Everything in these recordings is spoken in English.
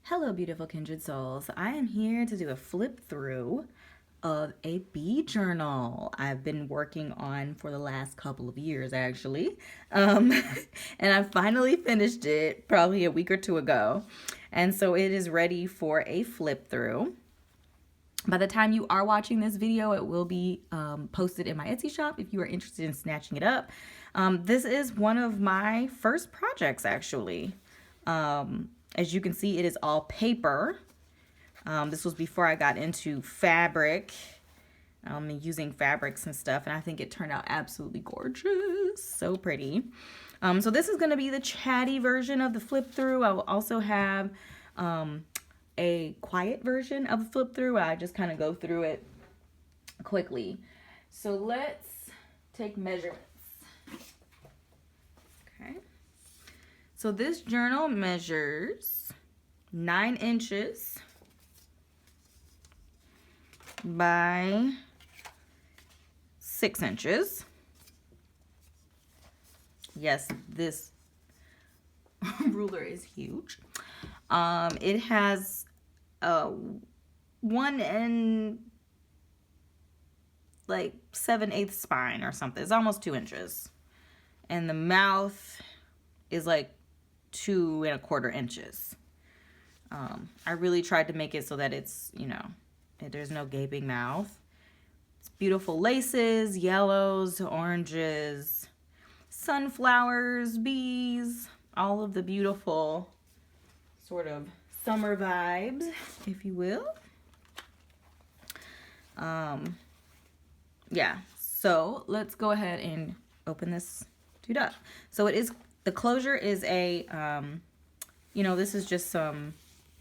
Hello, beautiful kindred souls. I am here to do a flip through of a bee journal I've been working on for the last couple of years, actually. Um, and I finally finished it probably a week or two ago. And so it is ready for a flip through. By the time you are watching this video, it will be posted in my Etsy shop if you are interested in snatching it up. This is one of my first projects, actually. As you can see, it is all paper. This was before I got into fabric and using fabrics and stuff, and I think it turned out absolutely gorgeous. So pretty. So this is going to be the chatty version of the flip through. I will also have a quiet version of the flip through. I just kind of go through it quickly. So let's take measurements. Okay. So this journal measures 9 inches by 6 inches. Yes, this ruler is huge. It has a 1 and like 7/8 spine or something. It's almost 2 inches. And the mouth is like 2 1/4 inches. I really tried to make it so that it's, there's no gaping mouth. It's beautiful laces, yellows, oranges, sunflowers, bees, all of the beautiful sort of summer vibes, if you will. Yeah, so let's go ahead and open this dude up. So the closure is a, this is just some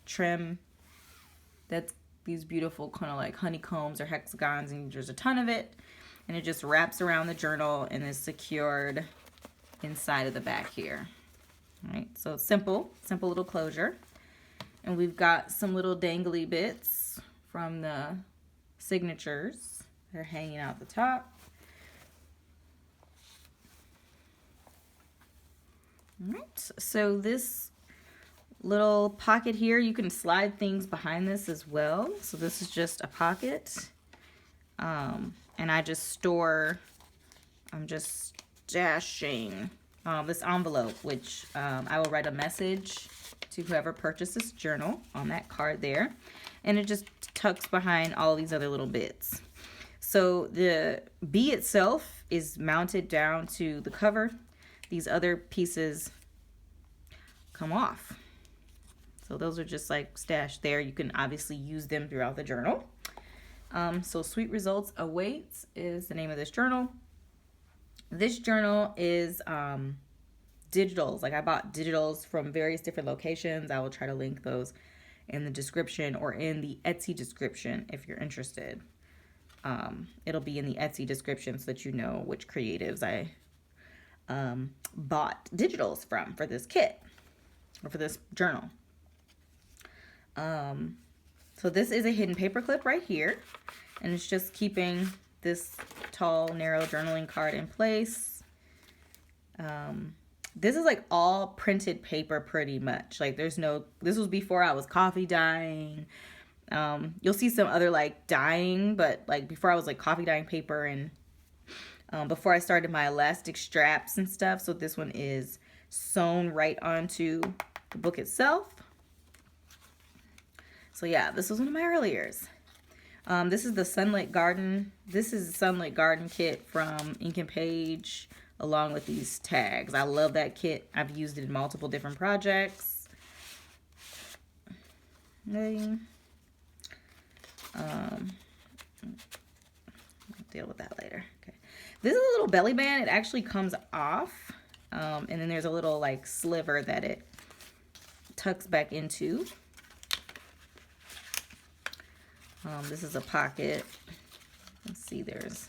trim that's these beautiful kind of like honeycombs or hexagons, and there's a ton of it, and it just wraps around the journal and is secured inside of the back here. All right, so it's simple little closure. And we've got some little dangly bits from the signatures. They're hanging out the top. All right, so this little pocket here, you can slide things behind this as well. So this is just a pocket. And I just store, I'm just stashing this envelope, which I will write a message to whoever purchased this journal on that card there. And it just tucks behind all these other little bits. So the bee itself is mounted down to the cover. These other pieces come off. So those are just like stashed there. You can obviously use them throughout the journal. So Sweet Results Awaits is the name of this journal. This journal is digitals. Like I bought digitals from various different locations. I will try to link those in the description or in the Etsy description if you're interested. It'll be in the Etsy description so that you know which creatives I bought digitals from for this kit or for this journal. So this is a hidden paper clip right here, and it's just keeping this tall, narrow journaling card in place. This is like all printed paper pretty much. Like this was before I was coffee dyeing. You'll see some other like dyeing, but like before I was like coffee dyeing paper and before I started my elastic straps and stuff. So this one is sewn right onto the book itself. So yeah, this was one of my early years. This is the Sunlit Garden. This is the Sunlit Garden kit from Ink and Page, along with these tags. I love that kit. I've used it in multiple different projects. Okay. I'll deal with that later. Okay. This is a little belly band. It actually comes off. And then there's a little like sliver that it tucks back into. This is a pocket. Let's see, there's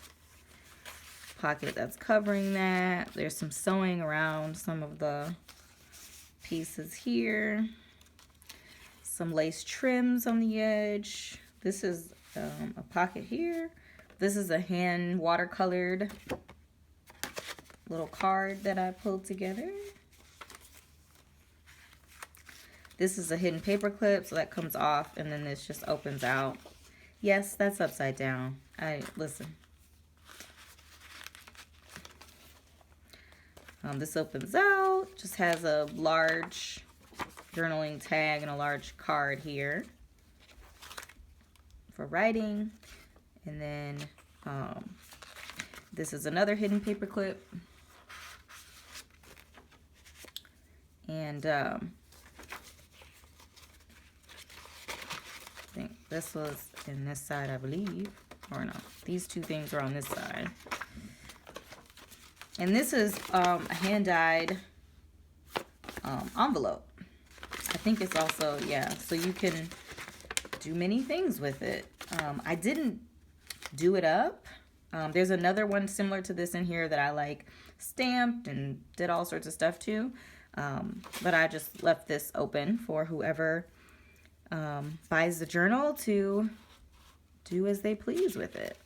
a pocket that's covering that. There's some sewing around some of the pieces here. Some lace trims on the edge. This is a pocket here. This is a hand watercolored little card that I pulled together. This is a hidden paper clip, so that comes off, and then this just opens out. Yes, that's upside down. Listen. This opens out, just has a large journaling tag and a large card here for writing. And then this is another hidden paper clip. And I think this was in this side, I believe. Or no, these two things are on this side. And this is a hand-dyed envelope. I think it's also, yeah, so you can do many things with it. I didn't do it up. There's another one similar to this in here that I like stamped and did all sorts of stuff too. But I just left this open for whoever buys the journal to do as they please with it.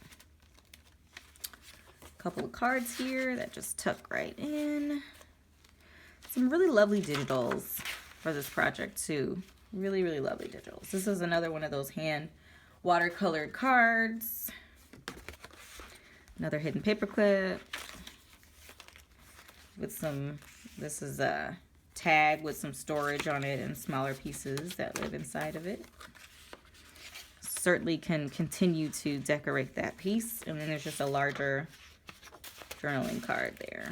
Couple of cards here that just tuck right in. Some really lovely digitals for this project too. Really, really lovely digitals. This is another one of those hand watercolored cards. Another hidden paper clip with some, this is a tag with some storage on it and smaller pieces that live inside of it. Certainly can continue to decorate that piece. And then there's just a larger journaling card there.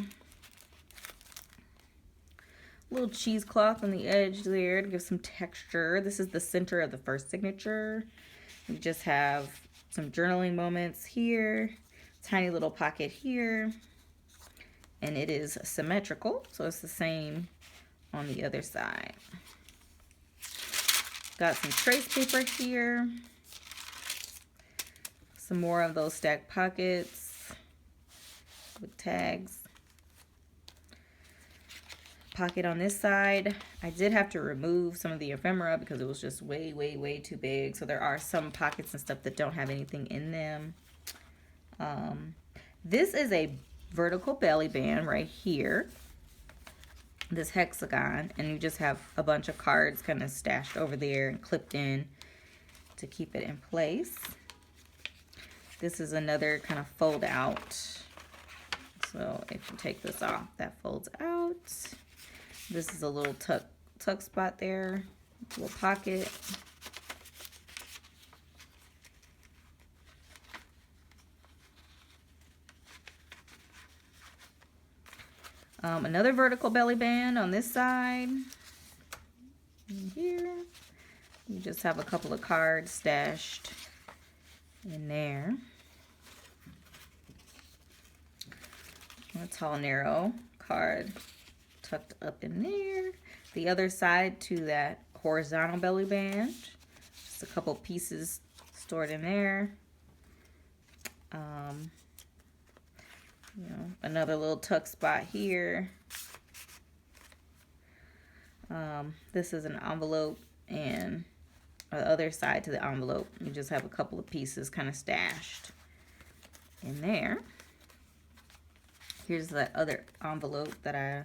Little cheesecloth on the edge there to give some texture. This is the center of the first signature. We just have some journaling moments here, tiny little pocket here, and it is symmetrical, so it's the same on the other side. Got some trace paper here, some more of those stacked pockets with tags. Pocket on this side. I did have to remove some of the ephemera because it was just way, way, way too big. So there are some pockets and stuff that don't have anything in them. This is a vertical belly band right here. This hexagon. And you just have a bunch of cards kind of stashed over there and clipped in to keep it in place. This is another kind of fold out. So if you take this off, that folds out. This is a little tuck spot there, little pocket. Another vertical belly band on this side. And here, you just have a couple of cards stashed in there. A tall, narrow card tucked up in there. The other side to that horizontal belly band. Just a couple pieces stored in there. You know, another little tuck spot here. This is an envelope, and the other side to the envelope, you just have a couple of pieces kind of stashed in there. Here's that other envelope that I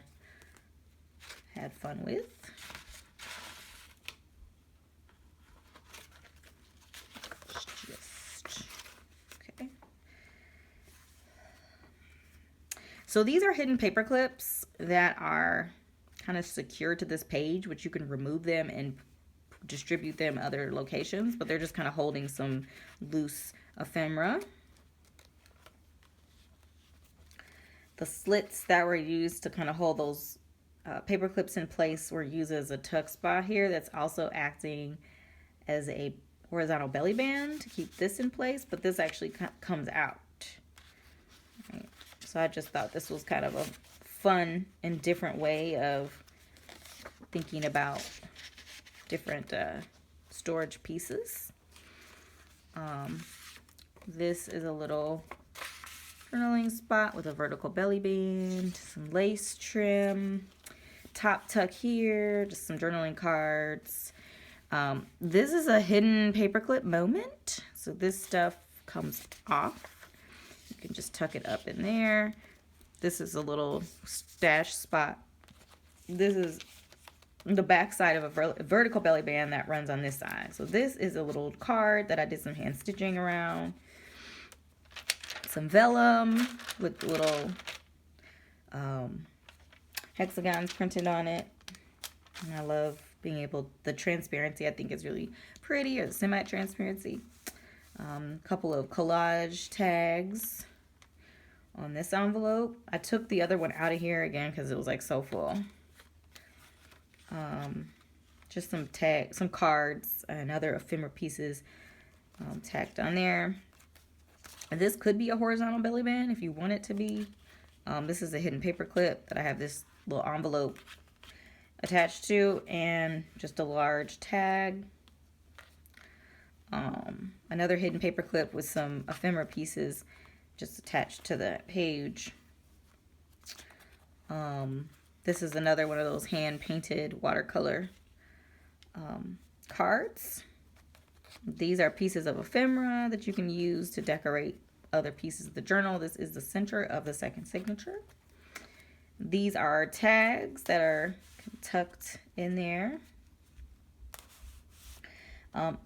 had fun with. Okay. So these are hidden paper clips that are kind of secure to this page, which you can remove them and distribute them other locations, but they're just kind of holding some loose ephemera. The slits that were used to kind of hold those paper clips in place were used as a tuck spot here that's also acting as a horizontal belly band to keep this in place, but this actually comes out. Right. So I just thought this was kind of a fun and different way of thinking about different storage pieces. This is a little journaling spot with a vertical belly band, some lace trim, top tuck here, just some journaling cards. This is a hidden paperclip moment. So this stuff comes off. You can just tuck it up in there. This is a little stash spot. This is the back side of a vertical belly band that runs on this side. So this is a little card that I did some hand stitching around. Some vellum with little hexagons printed on it. And I love being able, the transparency I think is really pretty, or the semi-transparency. A couple of collage tags on this envelope. I took the other one out of here again because it was like so full. Just some tags, some cards, and other ephemera pieces tacked on there. And this could be a horizontal belly band if you want it to be. This is a hidden paper clip that I have this little envelope attached to, and just a large tag. Another hidden paper clip with some ephemera pieces just attached to the page. This is another one of those hand-painted watercolor cards. These are pieces of ephemera that you can use to decorate other pieces of the journal. This is the center of the second signature. These are tags that are tucked in there.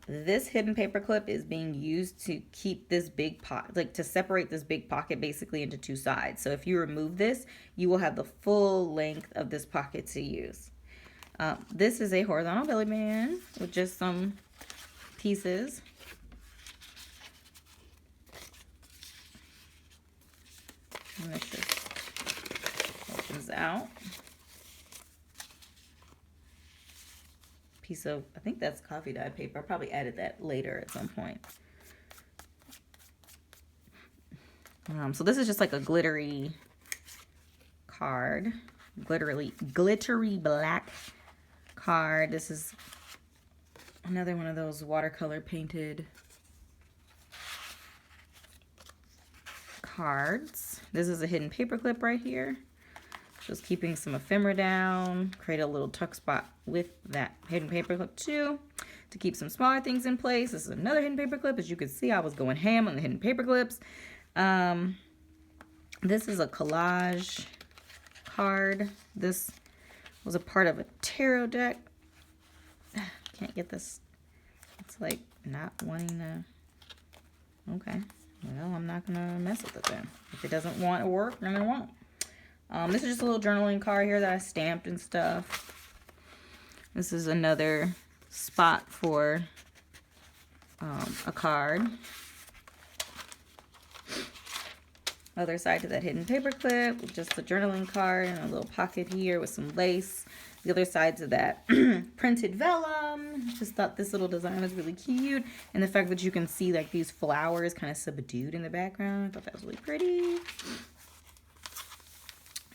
This hidden paper clip is being used to keep this big pocket, like to separate this big pocket basically into two sides. So if you remove this, you will have the full length of this pocket to use. This is a horizontal belly band with just some pieces. And this just opens out. Piece of, I think that's coffee dyed paper. I probably added that later at some point. So this is just like a glittery card, glittery black card. This is another one of those watercolor painted cards. This is a hidden paper clip right here. Just keeping some ephemera down. Create a little tuck spot with that hidden paper clip too, to keep some smaller things in place. This is another hidden paper clip. As you can see, I was going ham on the hidden paper clips. This is a collage card. This was a part of a tarot deck. Can't get this. It's like not wanting to. Okay. Well, I'm not going to mess with it then. If it doesn't want to work, then it won't. This is just a little journaling card here that I stamped and stuff. This is another spot for a card. Other side to that hidden paper clip with just a journaling card and a little pocket here with some lace. The other side to that printed vellum. Just thought this little design was really cute. And the fact that you can see like these flowers kind of subdued in the background. I thought that was really pretty.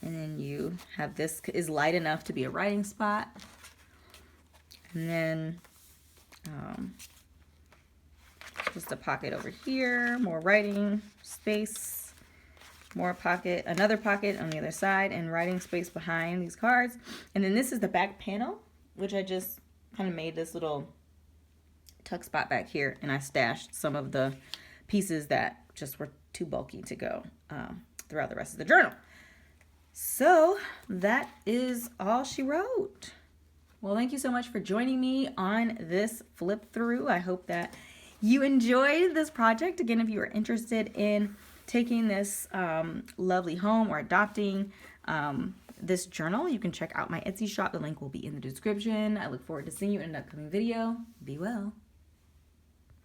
And then you have this is light enough to be a writing spot. And then just a pocket over here, more writing space, more pocket, another pocket on the other side, and writing space behind these cards. And then this is the back panel, which I just kind of made this little tuck spot back here, and I stashed some of the pieces that just were too bulky to go throughout the rest of the journal. So that is all she wrote. Well, thank you so much for joining me on this flip through. I hope that you enjoyed this project. Again, if you are interested in taking this lovely home or adopting this journal, you can check out my Etsy shop. The link will be in the description. I look forward to seeing you in an upcoming video. Be well.